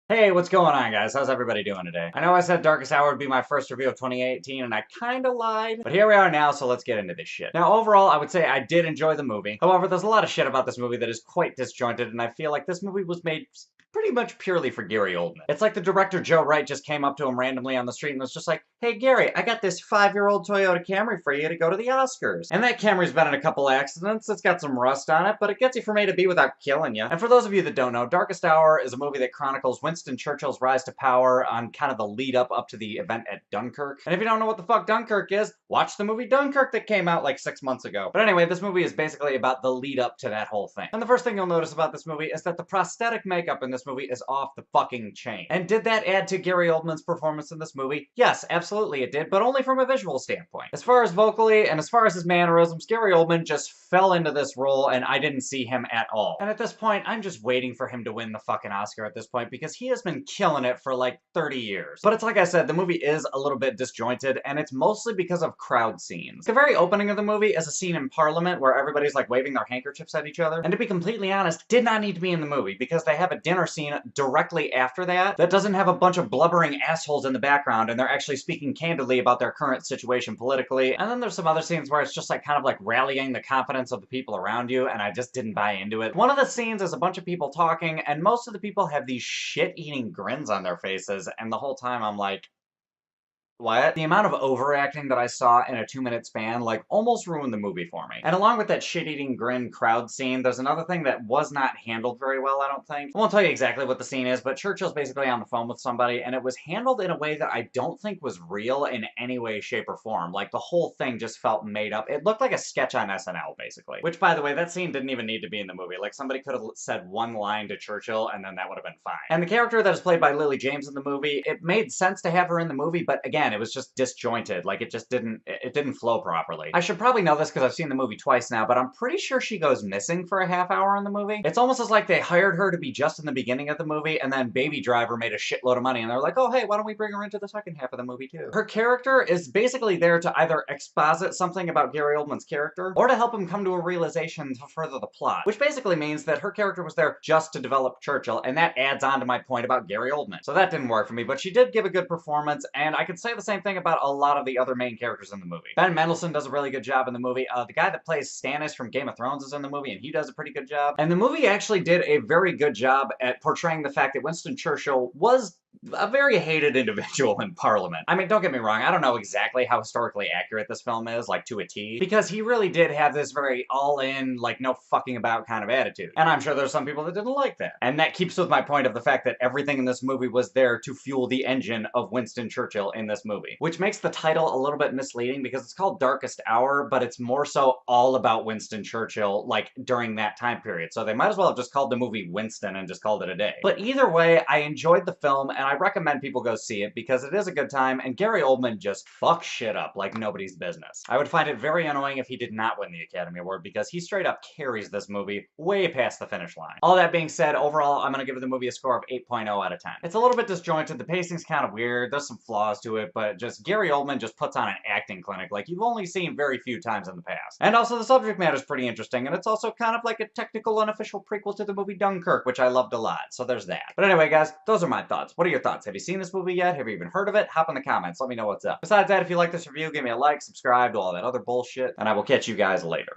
Hey, what's going on, guys? How's everybody doing today? I know I said Darkest Hour would be my first review of 2018, and I kinda lied, but here we are now, so let's get into this shit. Now, overall, I would say I did enjoy the movie. However, there's a lot of shit about this movie that is quite disjointed, and I feel like this movie was made pretty much purely for Gary Oldman. It's like the director Joe Wright just came up to him randomly on the street and was just like, "Hey Gary, I got this 5-year-old Toyota Camry for you to go to the Oscars." And that Camry's been in a couple accidents, it's got some rust on it, but it gets you from A to B without killing you. And for those of you that don't know, Darkest Hour is a movie that chronicles Winston Churchill's rise to power on kind of the lead up to the event at Dunkirk. And if you don't know what the fuck Dunkirk is, watch the movie Dunkirk that came out like 6 months ago. But anyway, this movie is basically about the lead up to that whole thing. And the first thing you'll notice about this movie is that the prosthetic makeup in this movie is off the fucking chain. And did that add to Gary Oldman's performance in this movie? Yes, absolutely it did, but only from a visual standpoint. As far as vocally and as far as his mannerisms, Gary Oldman just fell into this role and I didn't see him at all. And at this point, I'm just waiting for him to win the fucking Oscar at this point because he has been killing it for like 30 years. But it's like I said, the movie is a little bit disjointed and it's mostly because of crowd scenes. The very opening of the movie is a scene in Parliament where everybody's like waving their handkerchiefs at each other. And to be completely honest, did not need to be in the movie because they have a dinner scene directly after that doesn't have a bunch of blubbering assholes in the background and they're actually speaking candidly about their current situation politically. And then there's some other scenes where it's just like kind of like rallying the confidence of the people around you, and I just didn't buy into it. One of the scenes is a bunch of people talking, and most of the people have these shit-eating grins on their faces, and the whole time I'm like, what? The amount of overacting that I saw in a 2-minute span, like, almost ruined the movie for me. And along with that shit-eating grin crowd scene, there's another thing that was not handled very well, I don't think. I won't tell you exactly what the scene is, but Churchill's basically on the phone with somebody, and it was handled in a way that I don't think was real in any way, shape, or form. Like, the whole thing just felt made up. It looked like a sketch on SNL, basically. Which, by the way, that scene didn't even need to be in the movie. Like, somebody could have said one line to Churchill, and then that would have been fine. And the character that is played by Lily James in the movie, it made sense to have her in the movie, but again, it was just disjointed. Like, it just didn't flow properly. I should probably know this because I've seen the movie twice now, but I'm pretty sure she goes missing for a half hour in the movie. It's almost as like they hired her to be just in the beginning of the movie, and then Baby Driver made a shitload of money, and they're like, oh, hey, why don't we bring her into the second half of the movie, too? Her character is basically there to either exposit something about Gary Oldman's character, or to help him come to a realization to further the plot, which basically means that her character was there just to develop Churchill, and that adds on to my point about Gary Oldman. So that didn't work for me, but she did give a good performance, and I could say the same thing about a lot of the other main characters in the movie. Ben Mendelsohn does a really good job in the movie. The guy that plays Stannis from Game of Thrones is in the movie, and he does a pretty good job. And the movie actually did a very good job at portraying the fact that Winston Churchill was a very hated individual in Parliament. I mean, don't get me wrong, I don't know exactly how historically accurate this film is, like to a T, because he really did have this very all-in, like, no fucking about kind of attitude. And I'm sure there's some people that didn't like that. And that keeps with my point of the fact that everything in this movie was there to fuel the engine of Winston Churchill in this movie. Which makes the title a little bit misleading because it's called Darkest Hour, but it's more so all about Winston Churchill, like, during that time period. So they might as well have just called the movie Winston and just called it a day. But either way, I enjoyed the film, and I recommend people go see it because it is a good time, and Gary Oldman just fucks shit up like nobody's business. I would find it very annoying if he did not win the Academy Award because he straight up carries this movie way past the finish line. All that being said, overall, I'm gonna give the movie a score of 8.0 out of 10. It's a little bit disjointed, the pacing's kind of weird, there's some flaws to it, but just Gary Oldman just puts on an acting clinic like you've only seen very few times in the past. And also the subject matter is pretty interesting, and it's also kind of like a technical unofficial prequel to the movie Dunkirk, which I loved a lot, so there's that. But anyway, guys, those are my thoughts. What are your thoughts? Have you seen this movie yet? Have you even heard of it? Hop in the comments, let me know what's up. Besides that, if you like this review, give me a like, subscribe, do all that other bullshit, and I will catch you guys later.